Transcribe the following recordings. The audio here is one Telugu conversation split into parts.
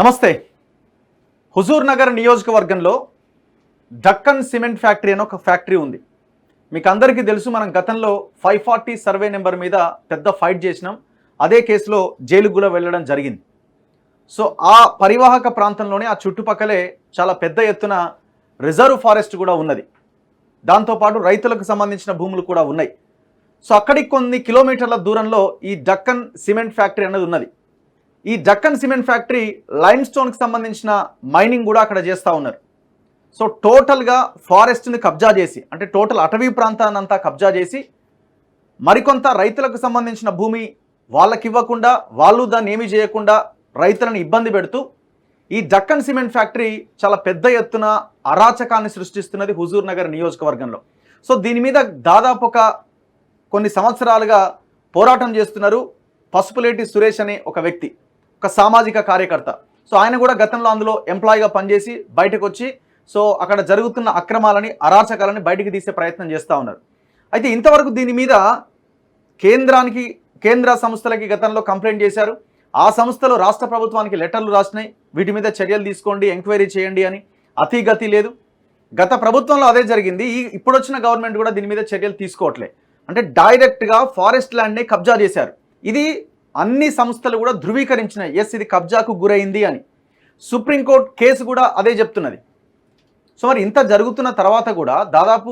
నమస్తే. హుజూర్ నగర్ నియోజకవర్గంలో డక్కన్ సిమెంట్ ఫ్యాక్టరీ అని ఒక ఫ్యాక్టరీ ఉంది. మీకు అందరికీ తెలుసు, మనం గతంలో 540 సర్వే నెంబర్ మీద పెద్ద ఫైట్ చేసినాం. అదే కేసులో జైలుకు కూడా వెళ్ళడం జరిగింది. సో ఆ పరివాహక ప్రాంతంలోనే ఆ చుట్టుపక్కలే చాలా పెద్ద ఎత్తున రిజర్వ్ ఫారెస్ట్ కూడా ఉన్నది. దాంతోపాటు రైతులకు సంబంధించిన భూములు కూడా ఉన్నాయి. సో అక్కడికి కొన్ని కిలోమీటర్ల దూరంలో ఈ డక్కన్ సిమెంట్ ఫ్యాక్టరీ అనేది ఉన్నది. ఈ డక్కన్ సిమెంట్ ఫ్యాక్టరీ లైమ్ స్టోన్కి సంబంధించిన మైనింగ్ కూడా అక్కడ చేస్తూ ఉన్నారు. సో టోటల్గా ఫారెస్ట్ని కబ్జా చేసి, అంటే టోటల్ అటవీ ప్రాంతాన్ని అంతా కబ్జా చేసి మరికొంత రైతులకు సంబంధించిన భూమి వాళ్ళకి ఇవ్వకుండా, వాళ్ళు దాన్ని ఏమీ చేయకుండా రైతులను ఇబ్బంది పెడుతూ ఈ డక్కన్ సిమెంట్ ఫ్యాక్టరీ చాలా పెద్ద ఎత్తున అరాచకాన్ని సృష్టిస్తున్నది హుజూర్ నగర్ నియోజకవర్గంలో. సో దీని మీద దాదాపు కొన్ని సంవత్సరాలుగా పోరాటం చేస్తున్నారు పసుపులేటి సురేష్ అనే ఒక వ్యక్తి, ఒక సామాజిక కార్యకర్త. సో ఆయన కూడా గతంలో అందులో ఎంప్లాయీగా పనిచేసి బయటకు వచ్చి సో అక్కడ జరుగుతున్న అక్రమాలని, అరాచకాలని బయటికి తీసే ప్రయత్నం చేస్తూ ఉన్నారు. అయితే ఇంతవరకు దీని మీద కేంద్ర సంస్థలకి గతంలో కంప్లైంట్ చేశారు. ఆ సంస్థలు రాష్ట్ర ప్రభుత్వానికి లెటర్లు రాసినాయి, వీటి మీద చర్యలు తీసుకోండి, ఎంక్వైరీ చేయండి అని. అతిగతి లేదు. గత ప్రభుత్వంలో అదే జరిగింది. ఇప్పుడు వచ్చిన గవర్నమెంట్ కూడా దీని మీద చర్యలు తీసుకోవట్లే. అంటే డైరెక్ట్గా ఫారెస్ట్ ల్యాండ్ని కబ్జా చేశారు. ఇది అన్ని సంస్థలు కూడా ధృవీకరించినాయి, ఎస్ ఇది కబ్జాకు గురైంది అని. సుప్రీంకోర్టు కేసు కూడా అదే చెప్తున్నది. సో మరి ఇంత జరుగుతున్న తర్వాత కూడా దాదాపు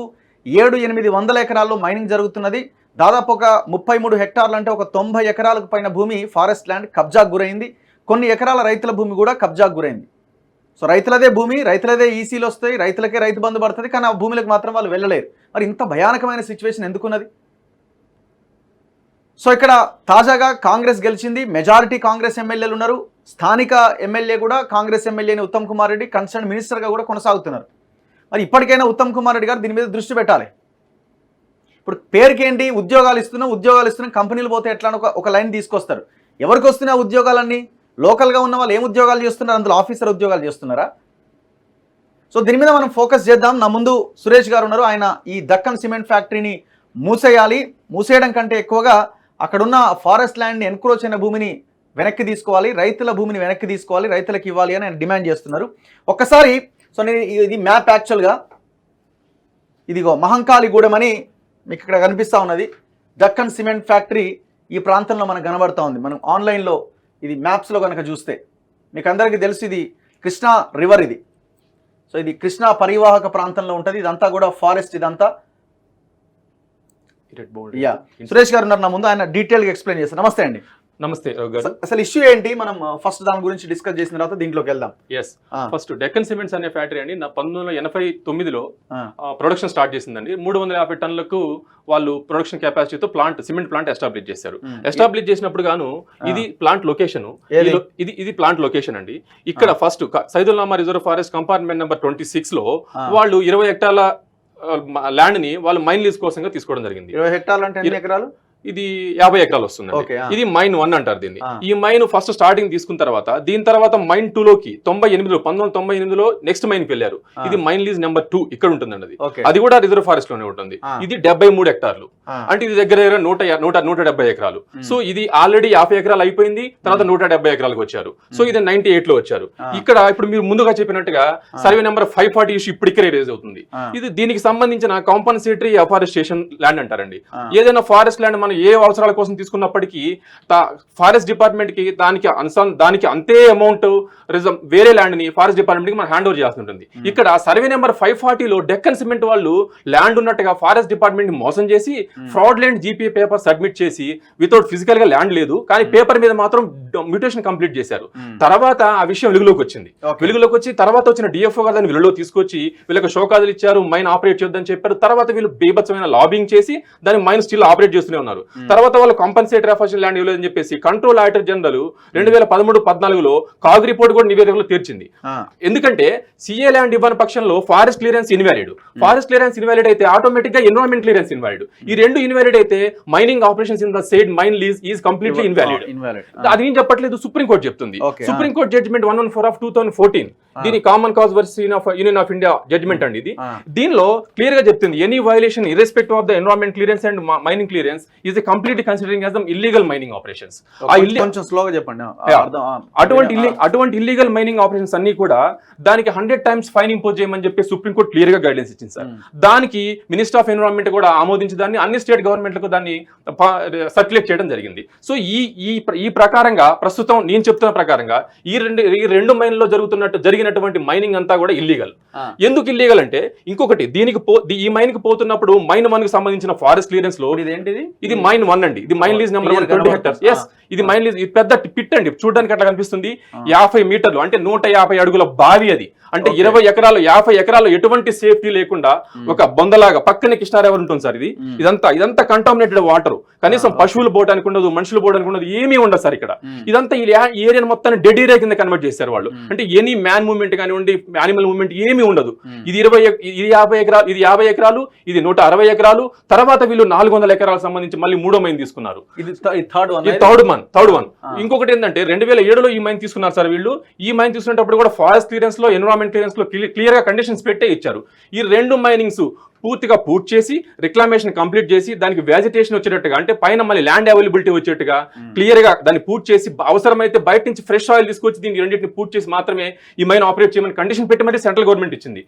700-800 ఎకరాల్లో మైనింగ్ జరుగుతున్నది. దాదాపు ఒక 33 హెక్టార్లు, అంటే ఒక 90 ఎకరాలకు పైన భూమి ఫారెస్ట్ ల్యాండ్ కబ్జాకు గురైంది. కొన్ని ఎకరాల రైతుల భూమి కూడా కబ్జాకు గురైంది. సో రైతులదే భూమి, రైతులదే ఈసీలు వస్తాయి, రైతులకే రైతు బంధు పడుతుంది, కానీ ఆ భూములకు మాత్రం వాళ్ళు వెళ్ళలేరు. మరి ఇంత భయానకమైన సిచ్యువేషన్ ఎందుకున్నది? సో ఇక్కడ తాజాగా కాంగ్రెస్ గెలిచింది, మెజారిటీ కాంగ్రెస్ ఎమ్మెల్యేలు ఉన్నారు. స్థానిక ఎమ్మెల్యే కూడా కాంగ్రెస్ ఎమ్మెల్యేని ఉత్తమ్ కుమార్ రెడ్డి కన్సర్న్ మినిస్టర్గా కూడా కొనసాగుతున్నారు. మరి ఇప్పటికైనా ఉత్తమ్ కుమార్ రెడ్డి గారు దీని మీద దృష్టి పెట్టాలి. ఇప్పుడు పేరుకేంటి ఉద్యోగాలు ఇస్తున్నాం, కంపెనీలు పోతే ఎట్లా ఒక లైన్ తీసుకొస్తారు. ఎవరికి వస్తున్నాయి ఉద్యోగాలన్నీ? లోకల్గా ఉన్న వాళ్ళు ఏం ఉద్యోగాలు చేస్తున్నారు? అందులో ఆఫీసర్ ఉద్యోగాలు చేస్తున్నారా? సో దీని మీద మనం ఫోకస్ చేద్దాం. నా ముందు సురేష్ గారు ఉన్నారు. ఆయన ఈ డక్కన్ సిమెంట్ ఫ్యాక్టరీని మూసేయడం కంటే ఎక్కువగా అక్కడున్న ఫారెస్ట్ ల్యాండ్ని ఎన్క్రోచ్ అయిన భూమిని వెనక్కి తీసుకోవాలి, రైతుల భూమిని వెనక్కి తీసుకోవాలి, రైతులకు ఇవ్వాలి అని ఆయన డిమాండ్ చేస్తున్నారు. ఒక్కసారి సో నేను ఇది మ్యాప్, యాక్చువల్గా ఇదిగో మహంకాళిగూడెం అని మీకు ఇక్కడ కనిపిస్తూ ఉన్నది. డక్కన్ సిమెంట్ ఫ్యాక్టరీ ఈ ప్రాంతంలో మనకు కనబడుతూ ఉంది. మనం ఆన్లైన్లో ఇది మ్యాప్స్లో కనుక చూస్తే మీకు అందరికీ తెలుసు, ఇది కృష్ణా రివర్. ఇది సో ఇది కృష్ణా పరివాహక ప్రాంతంలో ఉంటుంది. ఇదంతా కూడా ఫారెస్ట్. ఇదంతా సురేష్ గారు ఉన్నారు నా ముందు, ఆయన డీటెయిల్గా ఎక్స్ప్లెయిన్ చేస్తారు. నమస్తే అండి. నమస్తే. అసలు ఇష్యూ ఏంటి? మనం ఫస్ట్ దాని గురించి డిస్కస్ చేసిన తర్వాత దీంట్లోకి వెళ్దాం. ఫస్ట్ డెక్కన్ సిమెంట్స్ అనే ఫ్యాక్టరీ అండి 1989లో ప్రొడక్షన్ స్టార్ట్ చేసిందండి. 350 టన్నులకు వాళ్ళు ప్రొడక్షన్ కెపాసిటీతో సిమెంట్ ప్లాంట్ ఎస్టాబ్లిష్ చేశారు. ఎస్టాబ్లిష్ చేసినప్పుడు గాను ఇది ప్లాంట్ లొకేషన్, ఇది ప్లాంట్ లొకేషన్ అండి. ఇక్కడ first Saidulnama reserve forest compartment number 26 లో వాళ్ళు 20 హెక్టార్ల ల్యాండ్ ని వాళ్ళు మైన్ లీజ్ కోసంగా తీసుకోవడం జరిగింది. 20 హెక్టార్లు అంటే ఎన్ని ఎకరాలు? ఇది 50 ఎకరాలు వస్తుంది. ఇది మైన్ 1 అంటారు దీన్ని. ఈ మైన్ ఫస్ట్ స్టార్టింగ్ తీసుకున్న తర్వాత దీని తర్వాత మైన్ 2 లోకి 1998లో నెక్స్ట్ మైన్ కి వెళ్ళారు. ఇది మైన్ లీజ్ నెంబర్ 2 ఇక్కడ ఉంటుందండి. అది కూడా రిజర్వ్ ఫారెస్ట్ లోనే ఉంటుంది. ఇది 73 హెక్టార్లు, అంటే ఇది దగ్గర 170 ఎకరాలు. సో ఇది ఆల్రెడీ 50 ఎకరాలు అయిపోయింది, తర్వాత 170 ఎకరాలకు వచ్చారు. సో ఇది 98లో వచ్చారు. ఇక్కడ ఇప్పుడు మీరు ముందుగా చెప్పినట్టుగా సర్వే నెంబర్ 540 ఇష్యూ ఇప్పుడు ఇక్కడ రేజ్ అవుతుంది. ఇది దీనికి సంబంధించిన కాంపన్సేటరీ అఫారెస్టేషన్ ల్యాండ్ అంటారండి. ఏదైనా ఫారెస్ట్ ల్యాండ్ ఏ అవసరాల కోసం తీసుకున్నప్పటికీ ఫారెస్ట్ డిపార్ట్మెంట్ కి దానికి అంతే అమౌంట్ వేరే ల్యాండ్ ని ఫారెస్ట్ డిపార్ట్మెంట్ కి మనం హ్యాండ్ ఓవర్ చేయాల్సి ఉంటుంది. ఇక్కడ సర్వే నెంబర్ 540లో డెక్కన్ సిమెంట్ వాళ్ళు ల్యాండ్ ఉన్నట్టుగా ఫారెస్ట్ డిపార్ట్మెంట్ ని మోసం చేసి ఫ్రాడ్లెంట్ జీపీఏ పేపర్ సబ్మిట్ చేసి వితౌట్ ఫిజికల్ గా ల్యాండ్ లేదు కానీ పేపర్ మీద మాత్రం మ్యూటేషన్ కంప్లీట్ చేశారు. తర్వాత ఆ విషయం వెలుగులోకి వచ్చి తర్వాత వచ్చిన డిఎఫ్ఓ గారు దాన్ని వెలుగులో తీసుకొచ్చి వీళ్ళకి షోకాజులు ఇచ్చారు, మైన్ ఆపరేట్ చేయొద్దని చెప్పారు. తర్వాత వీళ్ళు బీభత్సమైన లాబింగ్ చేసి దాన్ని మైన్ స్టిల్ ఆపరేట్ చేస్తూనే ఉన్నారు. తర్వాత వాళ్ళు కాంపన్సేటరీ అఫారెస్టేషన్ ల్యాండ్ ఇవ్వలేదని చెప్పేసి కంట్రోల్ ఆడిటర్ జనరల్ 2013-14లో కాగ్ రిపోర్ట్ కూడా నివేదికలో తీర్చింది. ఎందుకంటే సిఏ ల్యాండ్ ఇవ్వని పక్షంలో ఫారెస్ట్ క్లియరెన్స్ ఇన్వాలిడ్ అయితే ఆటోమేటిక్ గా ఎన్విరాన్మెంట్ క్లియరెన్స్ ఇన్వాలిడ్. ఈ రెండు ఇన్వాలిడ్ అయితే mining operations in the said mine lease is completely invalid. అది నేను చెప్పట్లేదు, సుప్రీంకోర్టు చెప్తుంది. సుప్రీంకోర్టు జడ్జిమెంట్ 114/2014 దీని common cause versus union of India judgment అండి. ఇది దీనిలో క్లియర్ గా చెప్తుంది, any violation irrespective of the environment clearance and mining clearance is completely considering as the illegal mining operations. కొంచెం స్లోగా చెప్పండి. అటువంటి ఇల్లీగల్ మైనింగ్ ఆపరేషన్స్ అన్ని కూడా దానికి 100 times ఫైన్ ఇంపోజ్ చేయమని చెప్పి సుప్రీంకోర్టు క్లియర్ గా గైడెన్స్ ఇచ్చింది సార్. దానికి మినిస్టర్ ఆఫ్ ఎన్విరాన్మెంట్ కూడా ఆమోదించి దాన్ని అన్ని స్టేట్ గవర్నమెంట్లకు దాన్ని సర్క్యులేట్ చేయడం జరిగింది. సో ఈ ప్రకారంగా ప్రస్తుతం నేను చెప్తున్న ప్రకారంగా ఈ రెండు మైన్లలో జరిగినటువంటి మైనింగ్ అంతా కూడా ఇల్లీగల్. ఎందుకు ఇల్లీగల్ అంటే ఇంకొకటి, ఈ మైన్ కి పోతున్నప్పుడు మైన్ 1 కి సంబంధించిన ఫారెస్ట్ క్లియరెన్స్ లో ఇది మైన్ 1 అండి. ఇది mine lease number 20 hectares. Yes, ఇది మైన్ లీజ్. ఇది పెద్ద పిట్ అండి, చూడడానికి అట్లా కనిపిస్తుంది. 50 మీటర్లు అంటే 150 అడుగుల బావి అది. అంటే 20 ఎకరాలు 50 ఎకరాలు ఎటువంటి సేఫ్టీ లేకుండా ఒక బొందలాగా పక్కనే కృష్ణారావు ఉంటుంది సార్. ఇదంతా కంటామినేటెడ్ వాటర్. కనీసం పశువులు పోవడానికి ఉండదు, మనుషులు పోవడానికి ఉండదు, ఏమీ ఉండదు సార్ ఇక్కడ. ఇదంతా ఈ ఏరియా మొత్తాన్ని డెడ్ ఏరియా కింద కన్వర్ట్ చేశారు వాళ్ళు. అంటే ఎనీ మ్యాన్ మూవ్మెంట్ కానివ్వండి, యానిమల్ మూవ్మెంట్ ఏమీ ఉండదు. ఇది 50 ఎకరాలు, ఇది 50 ఎకరాలు, ఇది 160 ఎకరాలు. తర్వాత వీళ్ళు 400 ఎకరాలకు సంబంధించి మళ్ళీ 3వ మైన్ తీసుకున్నారు. Third one. ఇంకొకటి ఏంటంటే 2007లో ఈ మైన్ తీసుకున్నారు సార్ వీళ్ళు. ఈ మైన్ తీసుకునేటప్పుడు కూడా ఫారెస్ట్ క్లియరెన్స్ లో, ఎన్విరాన్మెంట్ క్లియరెన్స్ లో క్లియర్ గా కండిషన్స్ పెట్టే ఇచ్చారు. ఈ 2 మైనింగ్స్ పూర్తిగా పూర్తి చేసి రిక్లమేషన్ కంప్లీట్ చేసి దానికి వెజిటేషన్ వచ్చేటట్టుగా, అంటే పైన మళ్ళీ ల్యాండ్ అవైలబిలిటీ వచ్చేట్టుగా క్లియర్ గా దాన్ని పూర్తి చేసి, అవసరమైతే బయట నుంచి ఫ్రెష్ ఆయిల్ తీసుకొచ్చి దీన్ని రెండింటిని పూర్తి చేసి మాత్రమే ఈ మైన్ ఆపరేట్ చేయమని కండిషన్ పెట్టమని సెంట్రల్ గవర్నమెంట్ ఇచ్చింది.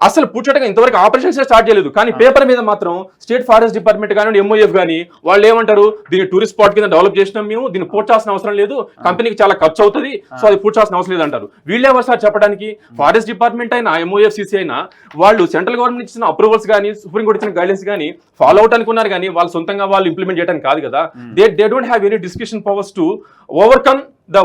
అసలు పూడ్చటగా ఇంతవరకు ఆపరేషన్స్ స్టార్ట్ చేయలేదు. కానీ పేపర్ మీద మాత్రం స్టేట్ ఫారెస్ట్ డిపార్ట్మెంట్ కానీ MOF కానీ వాళ్ళు ఏమంటారు, దీన్ని టూరిస్ట్ స్పాట్ కింద డెవలప్ చేసినాం మేము, దీన్ని పూడ్చాల్సిన అవసరం లేదు, కంపెనీకి చాలా ఖర్చు అవుతుంది, సో అది పూడ్చాల్సిన అవసరం లేదు అంటారు. వీళ్ళెవరు సార్ చెప్పడానికి? ఫారెస్ట్ డిపార్ట్మెంట్ అయినా MOF CC అయినా వాళ్ళు సెంట్రల్ గవర్నమెంట్ ఇచ్చిన అప్రూవల్స్ కానీ, సుప్రీంకోర్టు ఇచ్చిన గైడెన్స్ కానీ ఫాలో అవడానికి ఉన్నారు కానీ వాళ్ళు సొంతంగా వాళ్ళు ఇంప్లిమెంట్ చేయడానికి కాదు కదా. They don't have any discussion powers to overcome the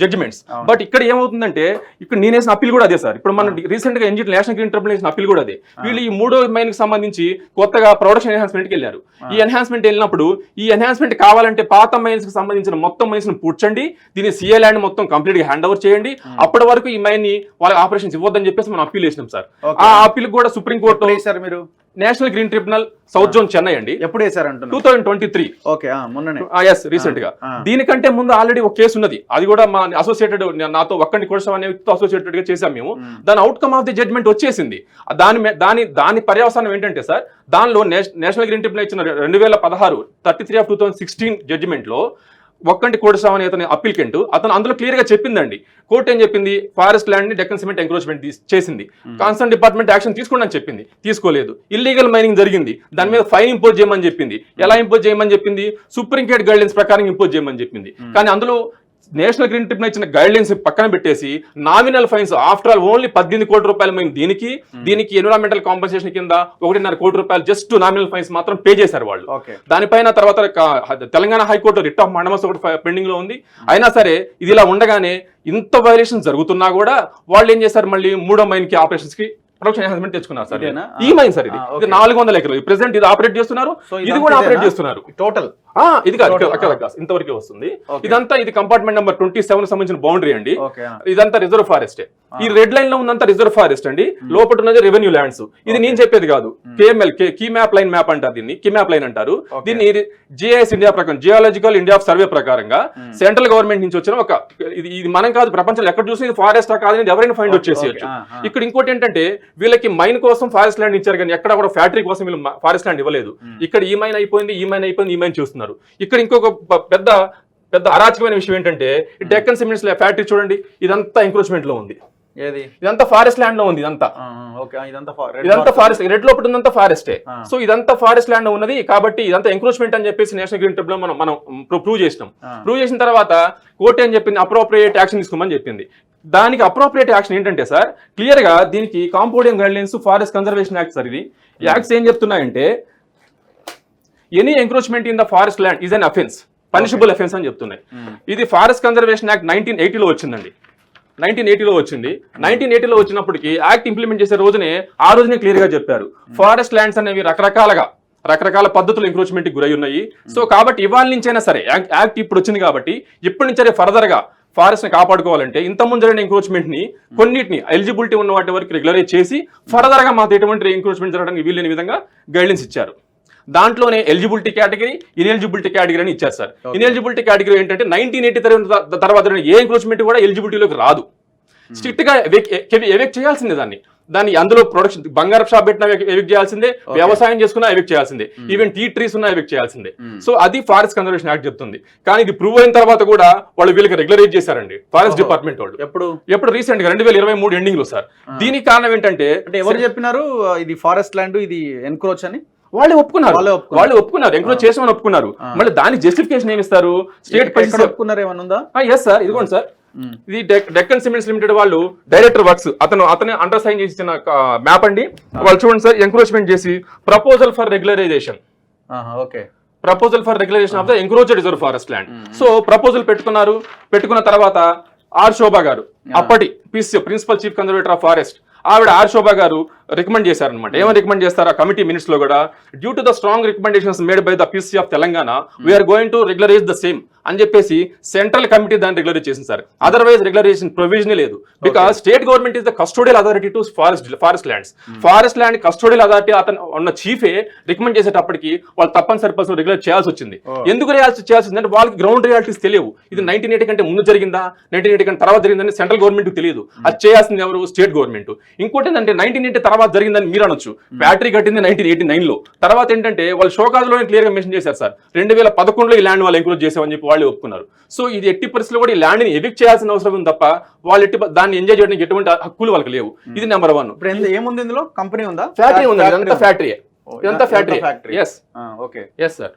judgements. But ఇక్కడ ఏమవుతుందంటే, ఇక్కడ నేను వేసిన అప్పీల్ కూడా అదే సార్. ఇప్పుడు మనం రీసెంట్ గా నేషనల్ గ్రీన్ ట్రిబ్యునల్ వేసిన అప్పీల్ కూడా అదే. వీళ్ళు ఈ 3వ మైన్ కి సంబంధించి కొత్తగా ప్రొడక్షన్ ఎన్హాన్స్మెంట్ కి వెళ్ళారు. ఈ ఎన్హాన్స్మెంట్ వెళ్ళినప్పుడు ఈ ఎన్హాన్స్మెంట్ కావాలంటే పాత మైన్స్ కి సంబంధించిన మొత్తం మైన్స్ ను పూడ్చండి, దీన్ని CA ల్యాండ్ మొత్తం కంప్లీట్ గా హ్యాండ్ ఓవర్ చేయండి, అప్పటి వరకు ఈ మైన్ ని వాళ్ళకి ఆపరేషన్స్ ఇవ్వద్దని చెప్పేసి మనం అప్పీల్ చేసినాం సార్. ఆ అప్పీల్ కూడా సుప్రీంకోర్టు మీరు national green tribunal south zone Chennai అండి. ఎప్పుడు వేసారంట? 2023. రీసెంట్ గా. దీనికంటే ముందు ఆల్రెడీ ఒక కేసు ఉన్నది. అది కూడా మా అసోసియేటెడ్, నాతో ఒక్కడిని కూడా అనే వ్యక్తితో అసోసియేటెడ్ గా చేసాం మేము. దాని అవుట్కమ్ ఆఫ్ ది జడ్జ్మెంట్ వచ్చేసింది. దాని పర్యవసానం ఏంటంటే సార్, దానిలో నేషనల్ గ్రీన్ ట్రిబ్యునల్ ఇచ్చిన 2016 33/2016 జడ్జిమెంట్ లో ఒక్కంటి కోటస్వామి అతని అప్పీల్కెంట్ అతను అందులో క్లియర్ గా చెప్పిందండి. కోర్టు ఏం చెప్పింది, ఫారెస్ట్ ల్యాండ్ ని డెక్కన్ సిమెంట్ ఎంక్రోచ్మెంట్ చేసింది, కన్సర్న్ డిపార్ట్మెంట్ యాక్షన్ తీసుకోండి అని చెప్పింది. తీసుకోలేదు. ఇల్లీగల్ మైనింగ్ జరిగింది, దాని మీద ఫైన్ ఇంపోజ్ చేయమని చెప్పింది. ఎలా ఇంపోజ్ చేయమని చెప్పింది? సుప్రీం కోర్టు గైడ్లైన్స్ ప్రకారం ఇంపోజ్ చేయమని చెప్పింది. కానీ అందులో నేషనల్ గ్రీన్ ట్రిబ్యునల్ ఇచ్చిన గైడ్లైన్స్ పక్కన పెట్టేసి nominal fines, after all only 18 కోట్ల రూపాయల మైన్ దీనికి ఎన్విరాన్మెంటల్ కాంపన్సేషన్ కింద 1.5 కోటి రూపాయలు జస్ట్ నామినల్ ఫైన్స్ మాత్రం పే చేశారు వాళ్ళు. దానిపైన తర్వాత తెలంగాణ హైకోర్టు రిట్ ఆఫ్ మండమస్ ఒకటి పెండింగ్ లో ఉంది. అయినా సరే ఇది ఇలా ఉండగానే ఇంత వైలేషన్ జరుగుతున్నా కూడా వాళ్ళు ఏం చేశారు, మళ్ళీ 3వ మైన్ కి ఆపరేషన్స్ కి ప్రొడక్షన్ ఎన్హాన్స్మెంట్ తెచ్చుకున్నారు సార్. ఈ మైన్ సార్, ఇది 400 ఎకరాలు ప్రెసెంట్ ఇది ఆపరేట్ చేస్తున్నారు, ఇది కూడా ఆపరేట్ చేస్తున్నారు. టోటల్ ఇది కాదు, ఇంతవరకే వస్తుంది. ఇదంతా ఇది కంపార్ట్మెంట్ నెంబర్ 27 సంబంధించిన బౌండరీ అండి. ఇదంతా రిజర్వ్ ఫారెస్ట్. ఈ రెడ్ లైన్ లో ఉన్నంత రిజర్వ్ ఫారెస్ట్ అండి. లోపల ఉన్నది రెవెన్యూ ల్యాండ్స్. ఇది నేను చెప్పేది కాదు, KML key map line map అంటారు దీన్ని, కీ మ్యాప్ లైన్ అంటారు దీన్ని. GIS ఇండియా ప్రకారం, జియాలజికల్ ఇండియా సర్వే ప్రకారంగా సెంట్రల్ గవర్నమెంట్ నుంచి వచ్చిన ఒక ఇది మనం కాదు, ప్రపంచంలో ఎక్కడ చూసినా ఇది ఫారెస్ట్ కాదని ఎవరైనా ఫైండ్ అవుట్ చేసేయచ్చు. ఇక్కడ ఇంకోటి ఏంటంటే, వీళ్ళకి మైన్ కోసం ఫారెస్ట్ ల్యాండ్ ఇచ్చారు కానీ ఎక్కడ కూడా ఫ్యాక్టరీ కోసం వీళ్ళు ఫారెస్ట్ ల్యాండ్ ఇవ్వలేదు. ఇక్కడ ఈ మైన్ అయిపోయింది, ఈ మైన్ అయిపోయింది, ఈ మైన్ చూస్తున్నారు. ఇక్కడ ఇంకొక పెద్ద అరాచకమైన విషయం ఏంటంటే, డెక్కన్ సిమెంట్స్ ఫ్యాక్టరీ చూడండి, ఇదంతా ఎంక్రోచ్మెంట్ లో ఉంది. ఇదంతా ఫారెస్ట్ ల్యాండ్ లో ఉంది. ఇదంతా ఫారెస్ట్, రెడ్ లోపల ఉందంతా ఫారెస్టే. సో ఇదంతా ఫారెస్ట్ ల్యాండ్ ఉన్నది కాబట్టి ఇదంతా ఎంక్రోచ్మెంట్ అని చెప్పేసి నేషనల్ గ్రీన్ ట్రిబ్యునల్ మనం ప్రూవ్ చేసినాం. ప్రూవ్ చేసిన తర్వాత కోర్టు ఏం చెప్పింది, అప్రోప్రియేట్ యాక్షన్ తీసుకోమని చెప్పింది. దానికి అప్రోప్రియేట్ యాక్షన్ ఏంటంటే సార్, క్లియర్ గా దీనికి compounding guidelines, forest conservation act sir. ఇది యాక్ట్స్ ఏం చెప్తున్నాయంటే, any encroachment in the forest land is an offence, punishable offence అని చెప్తున్నాయి. ఇది ఫారెస్ట్ కన్జర్వేషన్ యాక్ట్ 1980లో వచ్చిందండి. 1980లో వచ్చింది. 1980లో వచ్చినప్పటికీ యాక్ట్ ఇంప్లిమెంట్ చేసే రోజునే క్లియర్ గా చెప్పారు, ఫారెస్ట్ ల్యాండ్స్ అనేవి రకరకాల పద్ధతులు ఎంక్రోచ్మెంట్ కి గురై ఉన్నాయి. సో కాబట్టి ఇవాళ నుంచైనా సరే, యాక్ట్ ఇప్పుడు వచ్చింది కాబట్టి ఇప్పటి నుంచే ఫర్దర్ గా ఫారెస్ట్ ని కాపాడుకోవాలంటే ఇంతకుముందు జరిగిన ఎంక్రోచ్మెంట్ ని కొన్నిటిని ఎలిజిబిలిటీ ఉన్న వాటి వరకు రెగ్యులరైజ్ చేసి ఫర్దర్ గా మాకు ఎటువంటి ఎంక్రోచ్మెంట్ జరగడానికి వీలైన విధంగా గైడ్లైన్స్ ఇచ్చారు. దాంట్లోనే ఎలిజిబిలిటీ కేటగిరీ, ఇన్ఎలిజిబిలిటీ కేటగిరీ అని ఇచ్చారు సార్. ఇన్ఎలిజిబిలిటీ కేటగిరీ ఏంటంటే 1983 తర్వాత ఏ ఎంక్రోచ్మెంట్ కూడా ఎలిజిబిలిటీలోకి రాదు. స్ట్రిక్ట్ గా ఎవిక్ట్ చేయాల్సిందే దాన్ని. దాని అందులో ప్రొడక్షన్ బంగారం షాప్ పెట్టినా ఎవిక్ట్ చేయాల్సిందే, వ్యవసాయం చేసుకున్నా ఎవిక్ట్ చేయాల్సిందే, ఈవెన్ టీ ట్రీస్ ఉన్నా ఎవిక్ట్ చేయాల్సిందే. సో అది ఫారెస్ట్ కన్జర్వేషన్ యాక్ట్ చెప్తుంది. కానీ ఇది ప్రూవ్ అయిన తర్వాత కూడా వాళ్ళు వీళ్ళకి రెగ్యులరైజ్ చేశారండి ఫారెస్ట్ డిపార్ట్మెంట్ వాళ్ళు. ఎప్పుడు రీసెంట్ గా 2023 ఎండింగ్ లో సార్. దీనికి కారణం ఏంటంటే ఎవరు చెప్పినారు ఇది ఫారెస్ట్ ల్యాండ్, ఇది ఎన్క్రోచ్ అని? వాళ్ళు ఒప్పుకున్నారు ఎంక్రోచ్ చేసామని ఒప్పుకున్నారు. మళ్ళీ దానికి జస్టిఫికేషన్ ఏమి ఇస్తారు? స్టేట్ ఒప్పుకున్నారు ఏమన్నా? ఎస్ సార్, ఇదిగోండి సార్, ఇది డెక్కన్ సిమెంట్స్ లిమిటెడ్ వాళ్ళు డైరెక్టర్ వర్క్స్ అతనే అండర్ సైన్ చేసిన మ్యాప్ అండి. వాళ్ళు చూడండి సార్, ఎంక్రోచ్మెంట్ చేసి proposal for regularisation, proposal for regularisation of the encroached reserve forest land. So proposal పెట్టుకున్న తర్వాత ఆర్ శోభా గారు, అప్పటి principal chief conservator of forest, ఆవిడ ఆర్ శోభా గారు రికమెండ్ చేశారనమాట. ఏమని రికమెండ్ చేస్తారు ఆ కమిటీ మినిట్స్ లో కూడా? Due to the strong recommendations made by the PC of Telangana we are going to regularise the same అని చెప్పేసి సెంట్రల్ కమిటీ దాన్ని రెగ్యులరైజ్ చేసింది సార్. అదర్వైజ్ రెగ్యులరైజేషన్ ప్రొవిజన్ లేదు. Because state government is the custodial authority to forest lands. Forest land custodial authority అతను ఉన్న చీఫే రికమెండ్ చేసేటప్పటికి వాళ్ళు తప్పనిసరి పరిస్థితులు రెగ్యులర్ చేయాల్సి వచ్చింది. ఎందుకు చేయాల్సి వచ్చింది అంటే వాళ్ళకి గ్రౌండ్ రియాలిటీస్ తెలియవు. ఇది 1980 కంటే ముందు జరిగిందా, 1980 కంటే తర్వాత జరిగిందని సెంట్రల్ గవర్నమెంట్ తెలియదు. అది చేయాల్సింది ఎవరు? State government. ఇంకోటి ఏంటంటే 1980 తర్వాత జరిగిందని మీరు అనొచ్చు. ఫ్యాక్టరీ కట్టింది 1989 లో. తర్వాత ఏంటంటే వాళ్ళు షోకాజ్లోనే క్లియర్ గా మెన్షన్ చేశారు సార్, 2011లో ఈ ల్యాండ్ వాళ్ళు ఎంక్రోచ్ చేసామని చెప్పి వాళ్ళు ఒప్పుకున్నారు. సో ఇది ఎట్టి పరిస్థితుల్లో కూడా ఈ ల్యాండ్ ని ఎవిక్ట్ చేయాల్సిన అవసరం ఉంది తప్ప వాళ్ళు దాన్ని ఎంజాయ్ చేయడానికి ఎటువంటి హక్కులు వాళ్ళకి లేవు. ఇది నెంబర్ 1. ఏముంది ఇందులో? కంపెనీ ఉందా? ఫ్యాక్టరీ ఉంది, ఇదంతా ఫ్యాక్టరీ. Yes sir.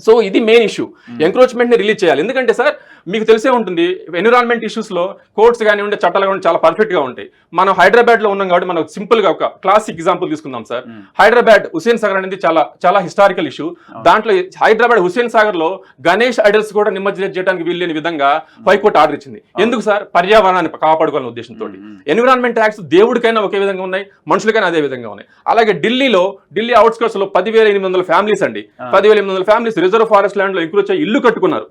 సో ఇది మెయిన్ ఇష్యూ. ఎంక్రోచ్మెంట్ ని రిలీజ్ చేయాలి. ఎందుకంటే సార్ మీకు తెలిసే ఉంటుంది, ఎన్విరాన్మెంట్ ఇష్యూస్ లో కోర్ట్స్ కానివ్వండి, చట్టాలు కానీ చాలా పర్ఫెక్ట్ గా ఉంటాయి. మనం హైదరాబాద్ లో ఉన్నాం కాబట్టి మనం సింపుల్ గా ఒక క్లాసిక్ ఎగ్జాంపుల్ తీసుకుందాం సార్. హైదరాబాద్ హుస్సేన్ సాగర్ అనేది చాలా హిస్టారికల్ ఇష్యూ. దాంట్లో హైదరాబాద్ హుస్సేన్ సాగర్ లో గణేష్ ఐడల్స్ కూడా నిమజ్జనం చేయడానికి వీల్లేని విధంగా హైకోర్టు ఆర్డర్ ఇచ్చింది. ఎందుకు సార్? పర్యావరణాన్ని కాపాడుకోవాలనే ఉద్దేశంతో. ఎన్విరాన్మెంట్ యాక్ట్స్ దేవుడికైనా ఒకే విధంగా ఉన్నాయి, మనుషులకైనా అదే విధంగా ఉన్నాయి. అలాగే ఢిల్లీ అవుట్స్కర్ట్స్ లో 10,800 ఫ్యామిలీస్ అండి, 10,800 ఫ్యామిలీస్ రిజర్వ్ ఫారెస్ట్ ల్యాండ్ లో ఎంక్రోచ్ అయ్యి ఇల్లు కట్టుకున్నారు.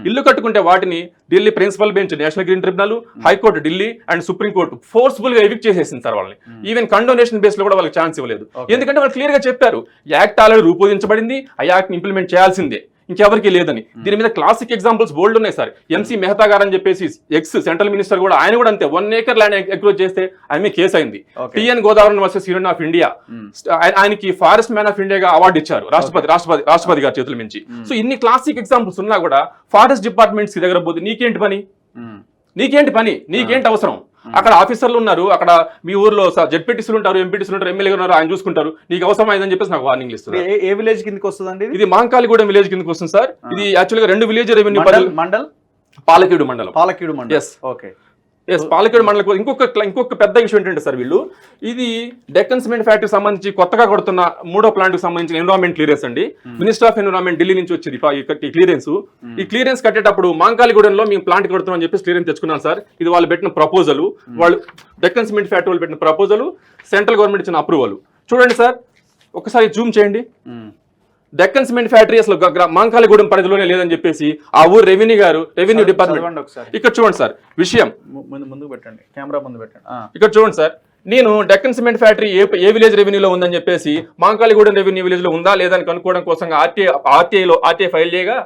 ఇల్లు కట్టుకుంటే వాటిని Delhi principal bench, national green tribunal, high court Delhi and supreme court forceful గా ఎవిక్ట్ చేసేసింది సార్ వాళ్ళని. ఈవెన్ కండోనేషన్ బేస్ లో కూడా వాళ్ళకి ఛాన్స్ ఇవ్వలేదు. ఎందుకంటే వాళ్ళు క్లియర్ గా చెప్పారు, యాక్ట్ ఆల్రెడీ రూపొందించబడింది, ఆ యాక్ట్ ని ఇంప్లిమెంట్ చేయాల్సిందే, ఇంకెవరికి లేదని. దీని మీద క్లాసిక్ ఎగ్జాంపుల్స్ బోల్డ్ ఉన్నాయి సార్. ఎంసీ మెహతా గారు అని చెప్పేసి ఎక్స్ సెంట్రల్ మినిస్టర్ కూడా, ఆయన కూడా అంతే 1 acre ల్యాండ్ ఎంక్రోచ్ చేస్తే ఆయన కేసు అయింది. TN Godavari versus union of India, ఆయనకి ఫారెస్ట్ మ్యాన్ ఆఫ్ ఇండియాగా అవార్డు ఇచ్చారు రాష్ట్రపతి గారి చేతుల నుంచి. సో ఇన్ని క్లాసిక్ ఎగ్జాంపుల్స్ ఉన్నా కూడా ఫారెస్ట్ డిపార్ట్మెంట్స్ దగ్గర పోతే నీకేంటి పని, నీకేంటి అవసరం? అక్కడ ఆఫీసర్లు ఉన్నారు, అక్కడ మీ ఊర్లో జెడ్పీటీసీలు ఉంటారు, ఎంపీటీసీలు ఉంటారు, ఎమ్మెల్యే ఉన్నారు, ఆయన చూసుకుంటారు. నీకు అవసరం అయిందని చెప్పేసి నాకు వార్నింగ్ ఇస్తున్నారు. ఏ విలేజ్ కిందకి వస్తుంది? ఇది మాంకాలిగూడెం విలేజ్ కిందకి వస్తుంది సార్. ఇది యాక్చువల్గా 2 విలేజ్ రెవెన్యూ మండల్, పాలకీడు మండలం. Yes okay. పాలకేడు మండలం. ఇంకొక పెద్ద ఇష్యూ ఏంటంటే సార్, వీళ్ళు ఇది డెక్కన్ సిమెంట్ ఫ్యాక్టరీ సంబంధించి కొత్తగా కొడుతున్న 3వ ప్లాంట్ కి సంబంధించిన ఎన్విరాన్మెంట్ క్లియరెన్స్ అండి. మినిస్టర్ ఆఫ్ ఎన్విరాన్మెంట్ ఢిల్లీ నుంచి వచ్చింది ఈ క్లియరెన్స్. ఈ క్లియరెన్స్ కట్టేటప్పుడు మాంకాలిగూడెంలో మేము ప్లాంట్ కడుతున్నాం అని చెప్పి క్లియరెన్స్ తెచ్చుకున్నాం సార్. ఇది వాళ్ళు పెట్టిన ప్రపోజల్, వాళ్ళు డెక్కన్ సిమెంట్ ఫ్యాక్టరీ వాళ్ళు పెట్టిన ప్రపోజల్, సెంట్రల్ గవర్నమెంట్ ఇచ్చిన అప్రూవల్. చూడండి సార్, ఒకసారి జూమ్ చేయండి. డెక్కన్ సిమెంట్ ఫ్యాక్టరీ అసలు మాంకాలిగూడెం పరిధిలోనే లేదని చెప్పేసి ఆ ఊరు రెవెన్యూ డిపార్ట్మెంట్. ఇక్కడ చూడండి సార్ విషయం, ముందు పెట్టండి, కెమెరా ముందు పెట్టండి. ఇక్కడ చూడండి సార్, నేను డెక్కన్ సిమెంట్ ఫ్యాక్టరీ ఏ విలేజ్ రెవెన్యూలో ఉందని చెప్పేసి మాంకాలిగూడెం రెవెన్యూ విలేజ్ లో ఉందా లేదా అని కనుక్కోవడం కోసం ఆర్టీఐ ఫైల్ చేయగా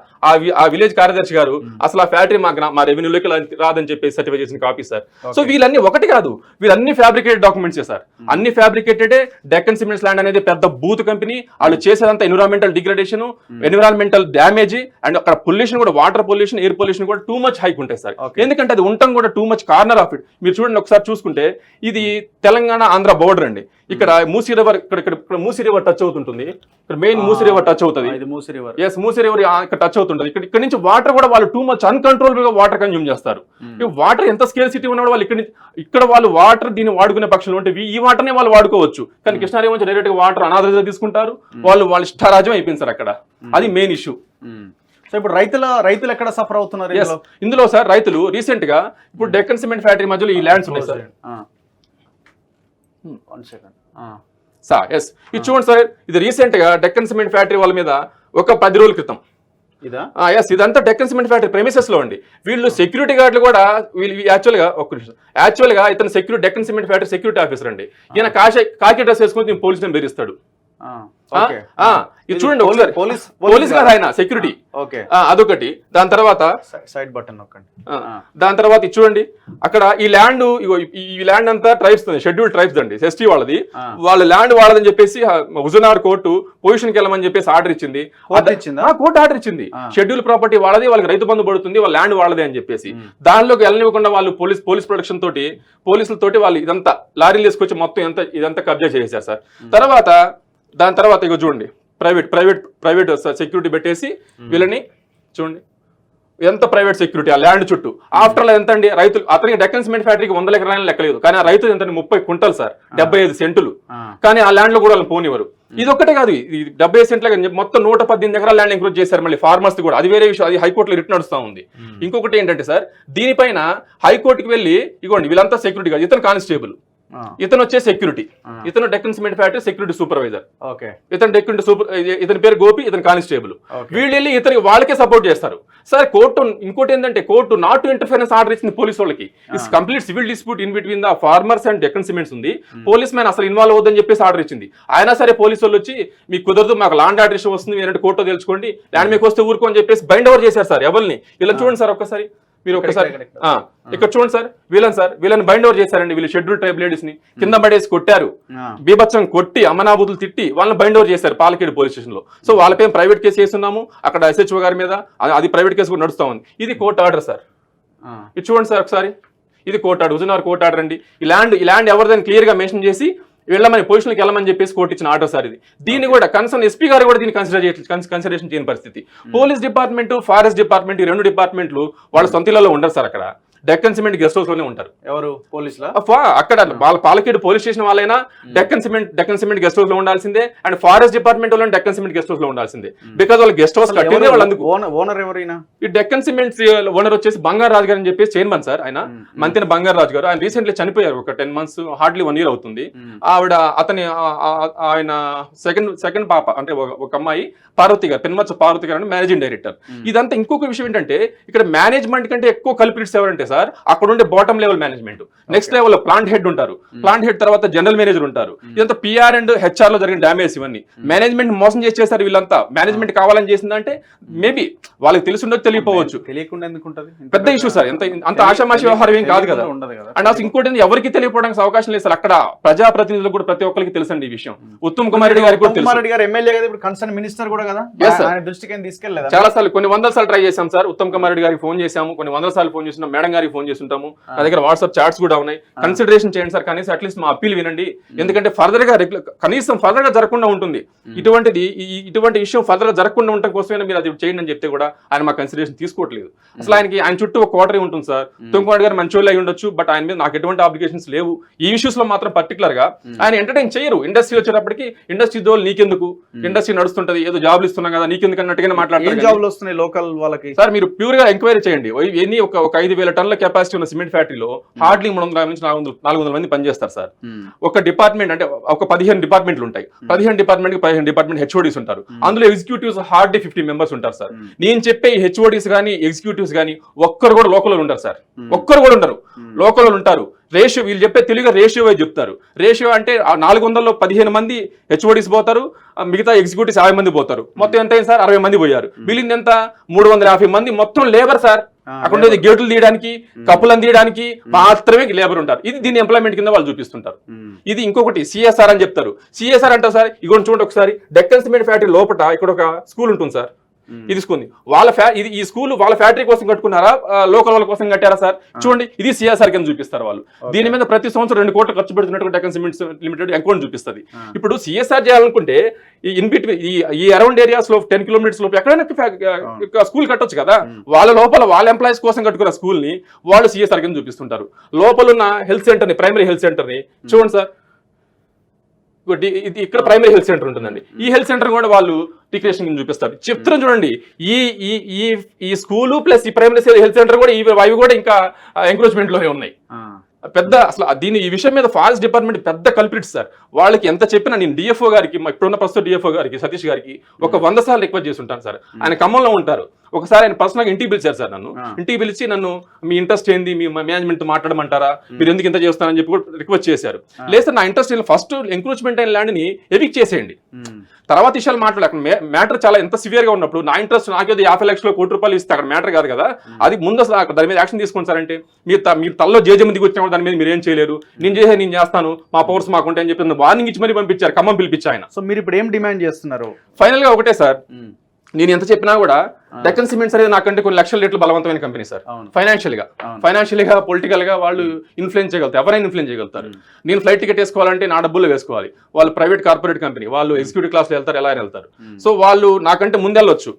ఆ విలేజ్ కార్యదర్శి గారు అసలు ఆ ఫ్యాక్టరీ మా రెవెన్యూలోకి రాదని చెప్పేసి సర్టిఫై చేసిన కాపీ సార్. సో వీళ్ళన్నీ ఒకటి కాదు, వీళ్ళన్ని ఫ్యాబ్రికేటెడ్ డాక్యుమెంట్స్ సార్. అన్ని ఫ్యాబ్రికేటెడే. డెక్కన్ సిమెంట్స్ ల్యాండ్ అనేది పెద్ద బూత్ కంపెనీ. వాళ్ళు చేసేదంతా environmental degradation, environmental damage and అక్కడ పొల్యూషన్ కూడా, వాటర్ పొల్యూషన్, ఎయిర్ పొల్యూషన్ కూడా టూ మచ్ హైక్ ఉంటాయి సార్. ఎందుకంటే అది ఉండటం కూడా too much corner of it. మీరు చూడండి ఒకసారి చూసుకుంటే, ఇది తెలంగాణ ఆంధ్ర బోర్డర్ అండి. ఇక్కడ మూసీ రివర్, ఇక్కడ మూసీ రివర్ టచ్ అవుతుంటుంది. ఇక్కడ మెయిన్ మూసీ రివర్ టచ్ అవుతుంది. మూసీ రివర్ ఇక్కడ టచ్ అవుతుంటుంది. ఇక్కడ నుంచి వాటర్ కూడా వాళ్ళు టూ మచ్ అన్కంట్రోలబుల్ గా వాటర్ కన్జ్యూమ్ చేస్తారు. వాటర్ ఎంత స్కేర్ సిటీ ఉన్నప్పుడు వాళ్ళు ఇక్కడ వాళ్ళు వాటర్ దీన్ని వాడుకునే పక్షంలో ఉంటే ఈ వాటర్ నే వాళ్ళు వాడుకోవచ్చు. కానీ కృష్ణాదేవి నుంచి డైరెక్ట్ గా వాటర్ అనాథ తీసుకుంటారు. వాళ్ళ ఇష్టారాజ్యం అయిపోయింది సార్ అక్కడ. అది మెయిన్ ఇష్యూ. సో ఇప్పుడు రైతులు ఎక్కడ సఫర్ అవుతున్నారు ఇందులో సార్? రైతులు రీసెంట్ గా ఇప్పుడు డెక్కన్ సిమెంట్ ఫ్యాక్టరీ మధ్యలో ఈ ల్యాండ్స్ ఉన్నాయి సార్. ఇది చూడండి సార్, ఇది రీసెంట్ గా డెక్కన్ సిమెంట్ ఫ్యాక్టరీ వాళ్ళ మీద ఒక 10 రోజుల క్రితం. ఇదంతా డెక్కన్ సిమెంట్ ఫ్యాక్టరీ ప్రెమిసెస్ లో అండి. వీళ్ళు సెక్యూరిటీ గార్డులు కూడా యాక్చువల్ గా ఇతను Deccan cement factory security officer అండి. ఈయన కాకి డ్రెస్ వేసుకుని పోలీసులను బెదిరిస్తాడు. ఇది చూడండి ఒకసారి, పోలీస్ గారు ఆయన సెక్యూరిటీ, అదొకటి. దాని తర్వాత సైడ్ బటన్ నొక్కండి. దాని తర్వాత ఇది చూడండి, అక్కడ ఈ ల్యాండ్ అంతా ట్రైబ్స్, షెడ్యూల్ ట్రైబ్స్ అండి, ఎస్టీ వాళ్ళది. వాళ్ళ ల్యాండ్ వాళ్ళదని చెప్పేసి హుజూర్నగర్ కోర్టు పొజిషన్కి వెళ్ళమని చెప్పేసి ఆర్డర్ ఇచ్చింది. కోర్టు ఆర్డర్ ఇచ్చింది, షెడ్యూల్ ప్రాపర్టీ వాళ్ళది, వాళ్ళకి రైతు బంధు పడుతుంది, వాళ్ళ ల్యాండ్ వాళ్ళదే అని చెప్పేసి. దానిలోకి వెళ్ళనివ్వకుండా వాళ్ళు పోలీస్ ప్రొటెక్షన్ తోటి, పోలీసులతోటి వాళ్ళు ఇదంతా లారీలు తీసుకొచ్చి మొత్తం ఇదంతా కబ్జా చేసేసారు సార్. దాని తర్వాత ఇక చూడండి, ప్రైవేట్ సెక్యూరిటీ పెట్టేసి వీళ్ళని చూడండి, ఎంత ప్రైవేట్ సెక్యూరిటీ ఆ ల్యాండ్ చుట్టూ. ఆఫ్టర్ ఆల్ ఎంత అండి, రైతులు అతనికి డెక్కన్ సిమెంట్ ఫ్యాక్టరీకి 100 ఎకరాలు లెక్కలేదు, కానీ ఆ రైతు ఎంత 30 కుంటలు సార్, 75 సెంటులు. కానీ ఆ ల్యాండ్ లో కూడా వాళ్ళు పోనివ్వరు. ఇది ఒక్కటే కాదు, ఇది 75 సెంట్ల మొత్తం 118 ఎకరాల ల్యాండ్ ఎంక్రోచ్ చేశారు మళ్ళీ ఫార్మర్స్ కూడా. అది వేరే విషయం, అది హైకోర్టులో రిట్ నడుస్తూ ఉంది. ఇంకొకటి ఏంటంటే సార్, దీనిపైన హైకోర్టుకి వెళ్ళి ఇగోండి వీళ్ళంతా సెక్యూరిటీ కాదు, ఇతను కానిస్టేబుల్, ఇతను వచ్చే సెక్యూరిటీ, ఇతను Deccan cement factory security supervisor, ఇతని పేరు గోపి, ఇతను కానిస్టేబుల్. వీళ్ళు వెళ్ళి వాళ్ళకే సపోర్ట్ చేస్తారు సార్. కోర్టు ఇంకోటి ఏంటంటే, court not to interference order ఇచ్చింది పోలీసు వాళ్ళకి. It's complete civil dispute in between the farmers and Deccan cements ఉంది. పోలీస్ మ్యాన్ అసలు ఇన్వాల్వ్ అవుతుందని చెప్పేసి ఆర్డర్ ఇచ్చింది. అయినా సరే పోలీసు వాళ్ళు వచ్చి మీకు కుదరదు, మాకు ల్యాండ్ ఆర్డర్ ఇష్యూ వస్తుంది, ఏంటంటే కోర్టులో తెలుసుకోండి, ల్యాండ్ మీకు వస్తే ఊరుకో అని చెప్పేసి బైండ్ ఓవర్ చేశారు సార్ ఎవరిని. ఇలా చూడండి సార్ ఒక్కసారి, మీరు ఒక్కసారి ఇక్కడ చూడండి సార్, వీళ్ళని బైండ్ ఓవర్ చేశారండి. వీళ్ళు షెడ్యూల్ ట్రైబ్ లేడీస్ ని కింద పడేసి కొట్టారు, బీభత్సం కొట్టి అమనాబుతులు తిట్టి వాళ్ళని బైండ్ ఓవర్ చేశారు పాలకేడు పోలీస్ స్టేషన్ లో. సో వాళ్ళపై ప్రైవేట్ కేసు చేస్తున్నాము అక్కడ SHO గారి మీద, అది ప్రైవేట్ కేసు కూడా నడుస్తా ఉంది. ఇది కోర్టు ఆర్డర్ సార్, ఇది చూడండి సార్ ఒకసారి, ఇది court order, Huzurnagar court order అండి. ఈ ల్యాండ్ ఎవరిదని క్లియర్ గా మెన్షన్ చేసి వెళ్ళమని పొజిషన్కి వెళ్ళమని చెప్పేసి కోర్టు ఇచ్చిన ఆర్డర్ సార్ ఇది. దీన్ని కూడా కన్సర్న్ SP గారు కూడా దీన్ని కన్సిడరేషన్ చేయని పరిస్థితి. పోలీస్ డిపార్ట్మెంట్, ఫారెస్ట్ డిపార్ట్మెంట్, ఈ 2 డిపార్ట్మెంట్లు వాళ్ళ సొంత ఇళ్లలో ఉండరు సార్. అక్కడ డెక్కన్ సిమెంట్ గెస్ట్ హౌస్ లోనే ఉంటారు. ఎవరు పోలీసులా? అక్కడ వాళ్ళ పాలకేడు పోలీస్ స్టేషన్ వాళ్ళైనా డెక్కన్ సిమెంట్ గెస్ట్ హౌస్ లో ఉండాల్సిందే, అండ్ ఫారెస్ట్ డిపార్ట్మెంట్ వాళ్ళు డెక్కన్ సిమెంట్ గెస్ట్ హౌస్ లో ఉండాల్సిందే. బికాజ్ వాళ్ళు గెస్ట్ హౌస్ కట్టిందే వాళ్ళందుకు. ఓనర్ ఎవరైనా ఈ డెక్కన్ సిమెంట్ ఓనర్ వచ్చేసి బంగారు రాజు గారు అని చెప్పేసి చైర్మన్ సార్, ఆయన మంతిన బంగారు రాజు గారు. ఆయన రీసెంట్లీ చనిపోయారు, ఒక 10 months, హార్డ్లీ 1 year అవుతుంది. ఆవిడ ఆయన సెకండ్ పాప అంటే ఒక అమ్మాయి పార్వతి గారు, పెన్మచ్చ పార్వతి గారు అని మేనేజింగ్ డైరెక్టర్. ఇదంతా ఇంకొక విషయం ఏంటంటే, ఇక్కడ మేనేజ్మెంట్ కంటే ఎక్కువ కల్ప్రిట్స్ ఎవరంటే సార్, అక్కడ ఉండే bottom level management. Next level plant head ఉంటారు, ప్లాంట్ హెడ్ తర్వాత జనరల్ మేనేజర్ ఉంటారు. ఇదంతా PR అండ్ HR లో జరిగిన డ్యామేజ్ ఇవన్నీ. మేనేజ్మెంట్ మోసం చేసేసారు వీళ్ళంతా. మేనేజ్మెంట్ కావాలని చేసిందంటే మేబీ వాళ్ళకి తెలిసి ఉండదు, తెలియకపోవచ్చు. తెలియకుండా ఎందుకు ఉంటది, పెద్ద ఇష్యూ సార్. అంత ఆషామాషి వ్యవహారం ఏం కాదు కదా. అండ్ అసలు ఇంకోటి ఎవరికి తెలియపోవడానికి అవకాశం లేదు సార్. అక్కడ ప్రజాప్రతినిధులు కూడా ప్రతి ఒక్కరికి తెలుసండి ఈ విషయం. ఉత్తమ్ కుమార్ రెడ్డి గారికి కూడా తెలుసు. ఎమ్మెల్యే కదా, ఇప్పుడు కన్సర్న్ మినిస్టర్ కూడా కదా, దృష్టికి ఏం తీసుకెళ్ళలేదు. చాలా సార్లు, కొన్ని 100 సార్లు ట్రై చేశాం సార్. ఉత్తమ్ కుమార్ రెడ్డి గారికి ఫోన్ చేశాము, కొన్ని 100 సార్లు ఫోన్ చేస్తున్నాం, మేడం గారికి ఫోన్ చేస్తుంటాము, నా దగ్గర వాట్సాప్ చాట్స్ కూడా ఉన్నాయి. కన్సిడరేషన్ చేయండి సార్, కనీసం అట్లీస్ట్ మా అప్పీల్ వినండి. ఎందుకంటే ఫర్దర్ గా కనీసం ఫర్దర్ గా జరగకుండా ఉంటుంది ఇటువంటి విషయం ఫర్దర్ గా జరగకుండా ఉండటం కోసమే మీరు అది చేయండి అని చెప్తే కూడా ఆయన మా కన్సిడరేషన్ తీసుకోవట్లేదు. అసలు ఆయన చుట్టూ ఒక కోటరీ ఉంటుంది సార్. ఉత్తమ్ కుమార్ గారు మంచి వాళ్ళు అయి ఉండొచ్చు, బట్ ఆయన మీద నాకు ఎటువంటి అప్లికేషన్స్ లేవు. ఈ ఇష్యూస్ లో మాత్రం పర్టికులర్ గా ఆయన ఎంటర్టైన్ చేయరు. ఇండస్ట్రీ వచ్చేటప్పటికి ఇండస్ట్రీ దోలు నీకెందుకు, ఇండస్ట్రీ నడుస్తుంటది, ఏదో జాబ్లు ఇస్తున్నాం కదా నీకెందుకు అన్నట్టుగానే మాట్లాడతారు. జాబ్లు వస్తున్నాయి లోకల్ వాళ్ళకి సార్. మీరు ప్యూర్ గా ఎంక్వైరీ చేయండి. ఎన్ని ఒక 5,000 టన్నుల కెపాసిటీ ఉన్న సిమెంట్ ఫ్యాక్టరీలో హార్డ్లీ 300 నుంచి 400 మంది పనిచేస్తారు సార్. ఒక డిపార్ట్మెంట్ అంటే ఒక 15 డిపార్ట్మెంట్లు ఉంటాయి. 15 డిపార్ట్మెంట్ HODs ఉంటారు. అందులో ఎగ్జిక్యూటివ్స్ హార్డ్లీ 50 members ఉంటారు సార్. నేను చెప్పే HODs కానీ ఎగ్జిక్యూటివ్స్ కానీ ఒక్కరు కూడా లోకల్ ఉంటారు సార్. ఒక్కరు కూడా ఉండరు, లోకల్ ఉంటారు. రేషియో వీళ్ళు చెప్పే తెలుగుగా రేషియో వైజ్ చెప్తారు. రేషియో అంటే 400లో 15 మంది HODs పోతారు, మిగతా ఎగ్జిక్యూటివ్స్ 50 మంది పోతారు. మొత్తం ఎంత అయింది సార్? 60 మంది పోయారు. వీళ్ళని ఎంత 350 మంది మొత్తం లేబర్ సార్. అక్కడ గేట్లు తీయడానికి, కప్పులను తీయడానికి మాత్రమే లేబర్ ఉంటారు. ఇది దీని ఎంప్లాయ్మెంట్ కింద వాళ్ళు చూపిస్తుంటారు. ఇది ఇంకొకటి CSR అని చెప్తారు. CSR అంటారు సార్. ఇగోండి చూడండి ఒకసారి, డెక్కన్ సిమెంట్ ఫ్యాక్టరీ లోపల ఇక్కడ ఒక స్కూల్ ఉంటుంది సార్. ఇది స్కూల్ ఈ స్కూల్ వాళ్ళ ఫ్యాక్టరీ కోసం కట్టుకున్నారా, లోకల్ వాళ్ళ కోసం కట్టారా సార్? చూడండి, ఇది CSR కింద చూపిస్తారు వాళ్ళు. దీని మీద ప్రతి సంవత్సరం 2 కోట్లు ఖర్చు పెడుతున్నట్టు డెక్కన్ సిమెంట్స్ లిమిటెడ్ అకౌంట్ చూపిస్తుంది. ఇప్పుడు CSR చేయాలనుకుంటే ఇన్ బిట్వీన్ ఈ అరౌండ్ ఏరియాస్ లో 10 kilometers లోపు ఎక్కడైనా స్కూల్ కట్టొచ్చు కదా. వాళ్ళ లోపల వాళ్ళ ఎంప్లాయీస్ కోసం కట్టుకున్న స్కూల్ ని వాళ్ళు CSR కింద చూపిస్తుంటారు. లోపల ఉన్న హెల్త్ సెంటర్ ని, ప్రైమరీ హెల్త్ సెంటర్ ని చూడండి సార్. ఇక్కడ ప్రైమరీ హెల్త్ సెంటర్ ఉంటుందండి. ఈ హెల్త్ సెంటర్ కూడా వాళ్ళు డిక్లరేషన్ కింద చూపిస్తారు. చెప్తున్నాం చూడండి, ఈ స్కూలు ప్లస్ ఈ ప్రైమరీ హెల్త్ సెంటర్ కూడా ఇవి కూడా ఇంకా ఎంక్రోచ్మెంట్ లోనే ఉన్నాయి. పెద్ద అసలు దీని ఈ విషయం మీద ఫారెస్ట్ డిపార్ట్మెంట్ పెద్ద కల్పిట్స్ సార్. వాళ్ళకి ఎంత చెప్పినా నేను డిఎఫ్ఓ గారికి, ఇప్పుడున్న ప్రస్తుత డిఎఫ్ఓ గారికి సతీష్ గారికి ఒక 100 సార్లు రిక్వెస్ట్ చేసి ఉంటాను సార్. ఆయన ఖమ్మంలో ఉంటారు. ఒకసారి ఆయన పర్సనల్గా ఇంటికి పిలిచారు సార్ నన్ను. ఇంటికి పిలిచి నన్ను మీ ఇంట్రెస్ట్ ఏంది, మీ మేనేజ్మెంట్ మాట్లాడమంటారా, మీరు ఎందుకు ఇంత చేస్తారని చెప్పి రిక్వెస్ట్ చేశారు. లేదు సార్, నా ఇంట్రెస్ట్ ఫస్ట్ ఎంక్రోచ్మెంట్ అయిన ల్యాండ్ని ఎవిక్ట్ చేసేయండి, తర్వాత విషయాలు మాట్లాడాలి. అక్కడ మ్యాటర్ చాలా ఎంత సివియర్ గా ఉన్నప్పుడు నా ఇంట్రెస్ట్ నాకేదో 50 లక్షల కోటి రూపాయలు ఇస్తే అక్కడ మ్యాటర్ కాదు కదా. అది ముందు అసలు దాని మీద యాక్షన్ తీసుకోండి సార్ అంటే మీరు తల్లో జేజం దిగి వచ్చిన దాని మీద మీరు ఏం చేయలేరు, నేను చేస్తాను, మా పవర్స్ మాకుంటే అని చెప్పి వార్నింగ్ ఇచ్చి మరీ పంపించారు. ఖమ్మం పిలిపించి ఆయన. సో మీరు ఇప్పుడు ఏం డిమాండ్ చేస్తున్నారు? ఫైనల్ గా ఒకటే సార్, నేను ఎంత చెప్పినా కూడా డెక్కన్ సిమెంట్స్ అనేది నాకంటే కొన్ని లక్షల రేట్లు బలవంతమైన కంపెనీ సార్. ఫైనాన్షియల్ గా పొలిటికల్ గా వాళ్ళు ఇన్ఫ్లుయెన్స్ చేయగలుగుతారు, ఎవరైనా ఇన్ఫ్లుయెన్స్ చేయగలుగుతారు. నేను ఫ్లైట్ టికెట్ వేసుకోవాలంటే నా డబ్బులు వేసుకోవాలి, వాళ్ళు ప్రైవేట్ కార్పొరేట్ కంపెనీ, వాళ్ళు ఎగ్జిక్యూటివ్ క్లాస్ లో వెళ్తారు, ఎలా వెళ్తారు. సో వాళ్ళు నాకంటే ముందు వెళ్ళొచ్చు.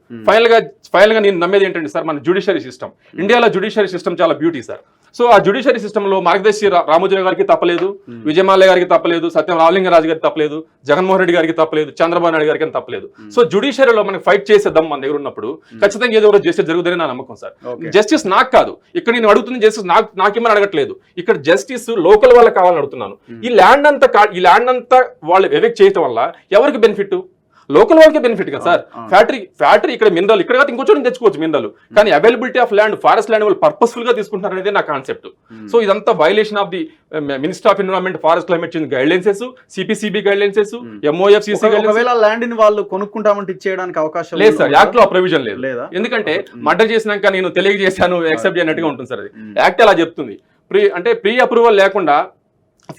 ఫైనల్ గా నేను నమ్మేది ఏంటంటే సార్, మన జ్యుడిషియరీ సిస్టమ్, ఇండియాలో జ్యుడిషియరీ సిస్టమ్ చాలా బ్యూటీ సార్. సో ఆ జ్యుడిషియరీ సిస్టమ్ లో మార్గదర్శి రామోజీరావు గారికి తప్పలేదు, విజయమాల్య గారికి తప్పలేదు, సత్యం రామలింగరాజు గారికి తప్పలేదు, జగన్మోహన్ రెడ్డి గారికి తప్పలేదు, చంద్రబాబు నాయుడు గారికి తప్పలేదు. సో జ్యుడిషియరీలో మనకి ఫైట్ చేసేద్దాం మన దగ్గర ఉన్నప్పుడు ఖచ్చితంగా ఏదో ఒకటి జస్టిస్ జరుగుతుందని నా నమ్మకం సార్. జస్టిస్ నాకు కాదు, ఇక్కడ నేను అడుగుతుంది జస్టిస్ నాకేమని అడగట్లేదు, ఇక్కడ జస్టిస్ లోకల్ వాళ్ళకి కావాలని అడుగుతున్నాను. ఈ ల్యాండ్ అంతా వాళ్ళు ఎవిక్ట్ చేయడం వల్ల ఎవరికి బెనిఫిట్? లోకల్ వాళ్ళకి బెనిఫిట్ కదా సార్. ఫ్యాక్టరీ ఇక్కడ మినరల్ ఇక్కడ కాదు ఇంకో చోట తెచ్చుకోవచ్చు మినరల్, కానీ availability of land, forest land వాళ్ళు పర్పస్ఫుల్ గా తీసుకుంటున్నారు అనేది నా కాన్సెప్ట్. సో ఇదంతా violation of the minister of environment forest climate change guidelines, CPCB guidelines, MOEFCC guidelines. ఒకవేళ ల్యాండ్ ని వాళ్ళు కొనుక్కుంటామంటే ఇచ్చేయడానికి అవకాశం లేదు సార్. యాక్ట్ లో ప్రొవిజన్ లేదు, ఎందుకంటే మర్డర్ చేసినాక నేను తెలియజేశాను యాక్సెప్ట్ చేయనట్టుగా ఉంటుంది సార్. అది యాక్ట్ అలా చెప్తుంది. ప్రీ అప్రూవల్ లేకుండా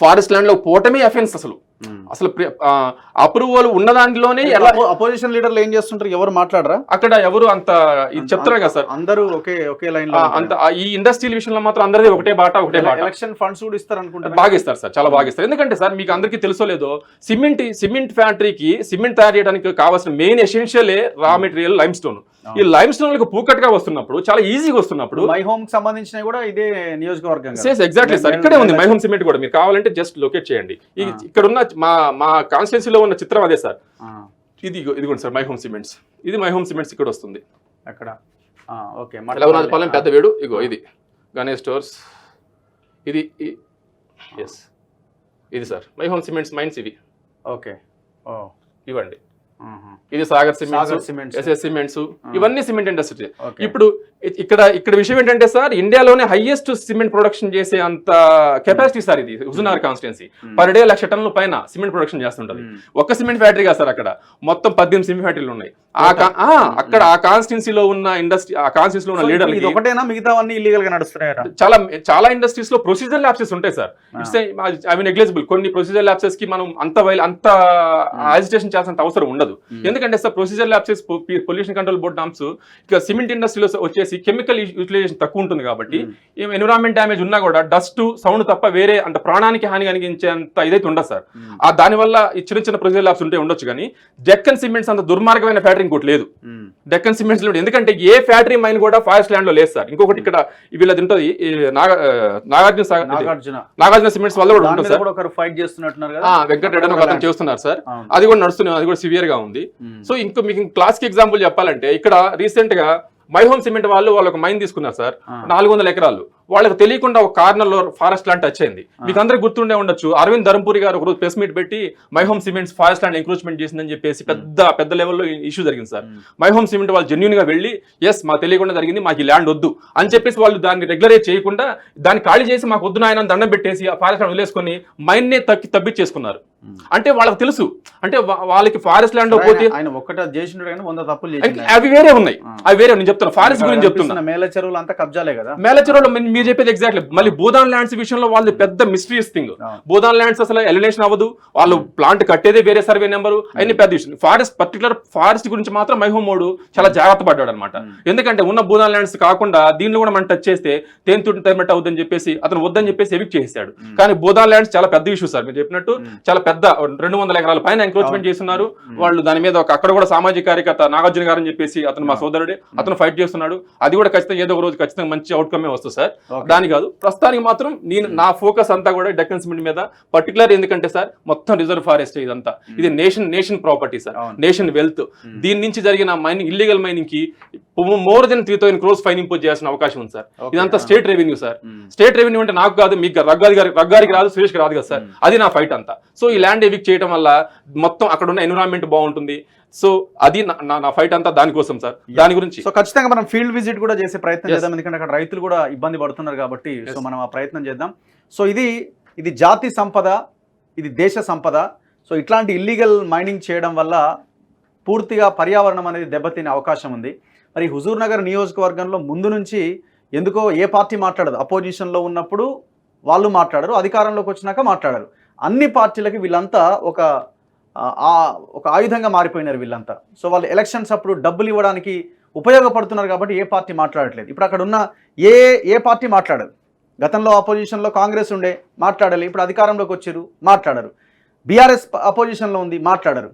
ఫారెస్ట్ ల్యాండ్ లో పోవటమే అఫెన్స్. అసలు అప్రూవల్ ఉన్న దాంట్లోనే అపోజిషన్ లీడర్లు ఏం చేస్తుంటారు, ఎవరు మాట్లాడరా అక్కడ, ఎవరు అంత చెప్తారు కదా సార్, అందరూ ఒకే లైన్ లో అంత. ఈ ఇండస్ట్రియల్ విషయంలో మాత్రం అందరిది ఒకటే బాట. ఎలక్షన్ ఫండ్స్ కూడా ఇస్తారు అనుకుంటారు. బాగా ఇస్తారు సార్, చాలా బాగా ఇస్తారు. ఎందుకంటే సార్ మీకు అందరికీ తెలుసో లేదో, సిమెంట్ ఫ్యాక్టరీకి సిమెంట్ తయారు చేయడానికి కావాల్సిన main essential raw material lime stone. ఈ లైమ్ స్టోన్ పూకట్ గా వస్తున్నప్పుడు, చాలా ఈజీగా వస్తున్నప్పుడు, మై హోమ్ కి సంబంధించిన కూడా ఇదే నియోజకవర్గం. ఎగ్జాక్ట్లీ సార్, ఇక్కడే ఉంది మై హోమ్ సిమెంట్ కూడా. మీరు కావాలంటే జస్ట్ లొకేట్ చేయండి. ఇక్కడ ఉన్న మా కాన్స్టిట్యున్సీలో ఉన్న చిత్రం అదే సార్. ఇదిగోండి సార్ మై హోమ్ సిమెంట్స్. ఇది మై హోమ్ సిమెంట్స్ ఇక్కడ వస్తుంది. అక్కడ ఓకే, రఘునాథపాలెం పెద్ద వేడు. ఇగో ఇది గణేష్ స్టోర్స్. ఇది ఎస్, ఇది sir my home cements mines ఇవి. ఓకే, ఇవ్వండి. ఇది సాగర్ సిమెంట్స్, ఎస్ఎస్ సిమెంట్స్, ఇవన్నీ సిమెంట్ ఇండస్ట్రీ. ఇప్పుడు ఇక్కడ విషయం ఏంటంటే సార్, ఇండియాలోనే హైయెస్ట్ సిమెంట్ ప్రొడక్షన్ చేసే అంత కెపాసిటీ సార్ ఇది హుజూర్నగర్ కాన్స్టిట్యున్సీ. పర్ డే 1,00,000 టన్నుల పైన సిమెంట్ ప్రొడక్షన్ చేస్తుంటది. ఒక్క సిమెంట్ ఫ్యాక్టరీ కాదు సార్, అక్కడ మొత్తం 18 సిమెంట్ ఫ్యాక్టరీలు ఉన్నాయి. అక్కడ ఆ కాన్స్టిట్యున్సీలో ఉన్న ఇండస్ట్రీ, ఆ కాన్స్టిట్యున్సీలో ఉన్న లీడర్ ఒకటేనా, మిగతా అన్ని ఇల్లీగల్ గా నడుస్తున్నాయి. చాలా ఇండస్ట్రీస్ లో ప్రొసీజర్ ల్యాప్సెస్ ఉంటాయి sir. It's I mean negligible. కొన్ని ప్రొసీజర్ ల్యాప్సెస్ కి మనం అంత యాజిటేషన్ చేయాల్సిన అవసరం ఉండదు. ఎందుకంటే sir procedure lapses, pollution control board norms, ఇక సిమెంట్ ఇండస్ట్రీలో వచ్చేసి కెమికల్ యూటిలైజేషన్ తక్కువ ఉంటుంది కాబట్టి ఎన్విరాన్మెంట్ డ్యామేజ్ ఉన్నా కూడా డస్ట్, సౌండ్ తప్ప వేరే అంత ప్రాణానికి హాని కలిగించేంత ఇదైతే ఉండదు సార్. దానివల్ల ఈ చిన్న ప్రొసీజర్ ల్యాబ్స్ ఉంటే ఉండొచ్చు, కానీ డెక్కన్ సిమెంట్స్ అంత దుర్మార్గమైన ఫ్యాక్టరీ ఇంకోటి లేదు డెక్కన్ సిమెంట్స్ లో. ఎందుకంటే ఏ ఫ్యాక్టరీ మైన్ కూడా ఫారెస్ట్ ల్యాండ్ లో లేదు సార్. ఇంకొకటి ఇక్కడ వీళ్ళది ఉంటుంది, నాగార్జున సిమెంట్స్ వల్ల కూడా ఉంటుంది సార్. ఫైట్ చేస్తున్నట్టున్నారు, వెంకటరెడ్డి అని ఒక అతను చేస్తున్నారు సార్. అది కూడా నడుస్తుంది, అది కూడా సివియర్ గా ఉంది. సో ఇంకా మీకు క్లాసిక్ ఎగ్జాంపుల్ చెప్పాలంటే, ఇక్కడ రీసెంట్ గా మై హోమ్ సిమెంట్ వాళ్ళు ఒక మైన్ తీసుకున్నారు సార్, 400 ఎకరాలు. వాళ్ళకి తెలియకుండా ఒక కార్నర్ లో ఫారెస్ట్ ల్యాండ్ టచ్ అయింది. మీకు అందరికి గుర్తుండే ఉండొచ్చు, అరవింద్ ధర్మపురి గారు ఒకరోజు ప్రెస్ మీట్ పెట్టి my home cements forest land encroachment చేసిందని చెప్పేసి పెద్ద లెవెల్లో ఇష్యూ జరిగింది సార్. మై హోమ్ సిమెంట్ వాళ్ళు జెన్యూన్ గా వెళ్ళి, ఎస్ మాకు తెలియకుండా జరిగింది, మాకు ఈ ల్యాండ్ వద్దు అని చెప్పేసి వాళ్ళు దాన్ని రెగ్యులరైజ్ చేయకుండా దాన్ని ఖాళీ చేసి మాకు వద్దు ఆయన దండం పెట్టేసి ఆ ఫారెస్ట్ ల్యాండ్ వదిలేసుకొని మైన్ నే తప్పించేసుకున్నారు. అంటే వాళ్ళకి తెలుసు, అంటే వాళ్ళకి ఫారెస్ట్ ల్యాండ్ లో పోతే అవి వేరే ఉన్నాయి, అవి వేరే. నేను చెప్తాను ఫారెస్ట్ గురించి చెప్తున్నా. మేల చెరువులు అంతా కబ్జాలే కదా. మేల చెరువులో మీరు చెప్పేది ఎగ్జాక్ట్లీ. మళ్ళీ భూదాన్ ల్యాండ్స్ విషయంలో వాళ్ళు పెద్ద మిస్టరీస్ థింగ్. భూదాన్ ల్యాండ్స్ అసలు ఎలినేషన్ అవ్వదు, వాళ్ళు ప్లాంట్ కట్టేదే వేరే సర్వే నెంబరు, అన్ని పెద్ద ఇష్యూ. పర్టికులర్ ఫారెస్ట్ గురించి మాత్రం మైహోమ్ మోడు చాలా జాగ్రత్త పడ్డాడు అనమాట. ఎందుకంటే ఉన్న భూదాన్ ల్యాండ్స్ కాకుండా దీనిలో కూడా మనం టచ్ చేస్తే తేనెతుడి తేమట్ అవుతుందని చెప్పేసి అతను వద్దని చెప్పేసి ఎవిక్ట్ చేశాడు. కానీ భూదాన్ ల్యాండ్స్ చాలా పెద్ద ఇష్యూ సార్. మీరు చెప్పినట్టు చాలా పెద్ద 200 ఎకరాల పైన ఎంక్రోచ్మెంట్ చేస్తున్నారు వాళ్ళు. దాని మీద అక్కడ కూడా సామాజిక కార్యకర్త నాగార్జున గారు అని చెప్పేసి అతను మా సోదరుడే, అతను ఫైట్ చేస్తున్నాడు. అది కూడా ఖచ్చితంగా ఏదో ఒక రోజు ఖచ్చితంగా మంచి అవుట్కమే వస్తుంది సార్. దాని కాదు. ప్రస్తుతానికి మాత్రం నేను నా ఫోకస్ అంతా కూడా డెక్కన్ సిమెంట్ మీద పర్టికులర్. ఎందుకంటే సార్ మొత్తం రిజర్వ్ ఫారెస్ట్ ఇదంతా, ఇది nation property sir, nation wealth. దీని నుంచి జరిగిన మైనింగ్, ఇల్లీగల్ మైనింగ్ కి more than 3,000 crores fine impose చేయాల్సిన అవకాశం ఉంది సార్. ఇదంతా state revenue sir. State revenue అంటే నాకు కాదు, మీకు రగ్గారికి రాదు, సురేష్కి రాదు కదా సార్. అది నా ఫైట్ అంతా. సో ఈ ల్యాండ్ ఎవిక్ట్ చేయడం వల్ల మొత్తం అక్కడ ఉన్న ఎన్విరాన్మెంట్ బాగుంటుంది. సో అది నా ఫైట్ అంతా దానికోసం సార్, దాని గురించి. సో ఖచ్చితంగా మనం ఫీల్డ్ విజిట్ కూడా చేసే ప్రయత్నం చేద్దాం, ఎందుకంటే అక్కడ రైతులు కూడా ఇబ్బంది పడుతున్నారు కాబట్టి. సో మనం ఆ ప్రయత్నం చేద్దాం. సో ఇది జాతి సంపద, ఇది దేశ సంపద. సో ఇట్లాంటి ఇల్లీగల్ మైనింగ్ చేయడం వల్ల పూర్తిగా పర్యావరణం అనేది దెబ్బతినే అవకాశం ఉంది. మరి హుజూర్ నగర్ నియోజకవర్గంలో ముందు నుంచి ఎందుకో ఏ పార్టీ మాట్లాడదు. అపోజిషన్లో ఉన్నప్పుడు వాళ్ళు మాట్లాడరు, అధికారంలోకి వచ్చినాక మాట్లాడరు. అన్ని పార్టీలకి వీళ్ళంతా ఒక ఆయుధంగా మారిపోయినారు వీళ్ళంతా. సో వాళ్ళు ఎలక్షన్స్ అప్పుడు డబ్బులు ఇవ్వడానికి ఉపయోగపడుతున్నారు కాబట్టి ఏ పార్టీ మాట్లాడట్లేదు. ఇప్పుడు అక్కడ ఉన్న ఏ పార్టీ మాట్లాడదు. గతంలో అపోజిషన్లో కాంగ్రెస్ ఉండే, మాట్లాడాలి. ఇప్పుడు అధికారంలోకి వచ్చారు, మాట్లాడరు. బీఆర్ఎస్ అపోజిషన్లో ఉంది, మాట్లాడరు.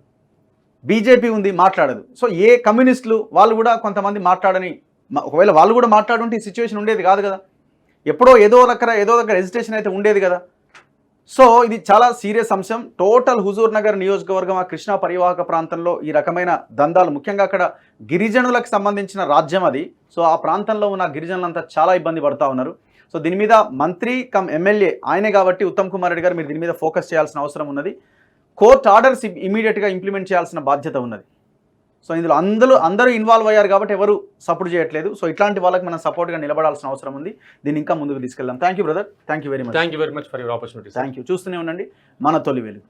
బీజేపీ ఉంది, మాట్లాడదు. సో ఏ కమ్యూనిస్టులు వాళ్ళు కూడా కొంతమంది మాట్లాడని, ఒకవేళ వాళ్ళు కూడా మాట్లాడుంటే ఈ సిచ్యువేషన్ ఉండేది కాదు కదా. ఎప్పుడో ఏదో దగ్గర హెజిటేషన్ అయితే ఉండేది కదా. సో ఇది చాలా సీరియస్ అంశం. టోటల్ హుజూర్ నగర్ నియోజకవర్గం, ఆ కృష్ణా పరివాహక ప్రాంతంలో ఈ రకమైన దందాలు, ముఖ్యంగా అక్కడ గిరిజనులకు సంబంధించిన రాజ్యం అది. సో ఆ ప్రాంతంలో ఉన్న గిరిజనులంతా చాలా ఇబ్బంది పడుతూ ఉన్నారు. సో దీని మీద మంత్రి కమ్ ఎమ్మెల్యే ఆయనే కాబట్టి ఉత్తమ్ కుమార్ రెడ్డి గారు మీరు దీని మీద ఫోకస్ చేయాల్సిన అవసరం ఉన్నది. కోర్ట్ ఆర్డర్స్ ఇమీడియట్గా ఇంప్లిమెంట్ చేయాల్సిన బాధ్యత ఉన్నది. సో ఇందులో అందరూ ఇన్వాల్వ్ అయ్యారు కాబట్టి ఎవరు సపోర్ట్ చేయట్లేదు. సో ఇట్లాంటి వాళ్ళకి మనం సపోర్ట్గా నిలబడాల్సిన అవసరం ఉంది. దీన్ని ఇంకా ముందుకు తీసుకెళ్దాం. Thank you brother, thank you very much. Thank you very much for your opportunity. Thank you. చూస్తూనే ఉండండి మన తొలి వెలుగు.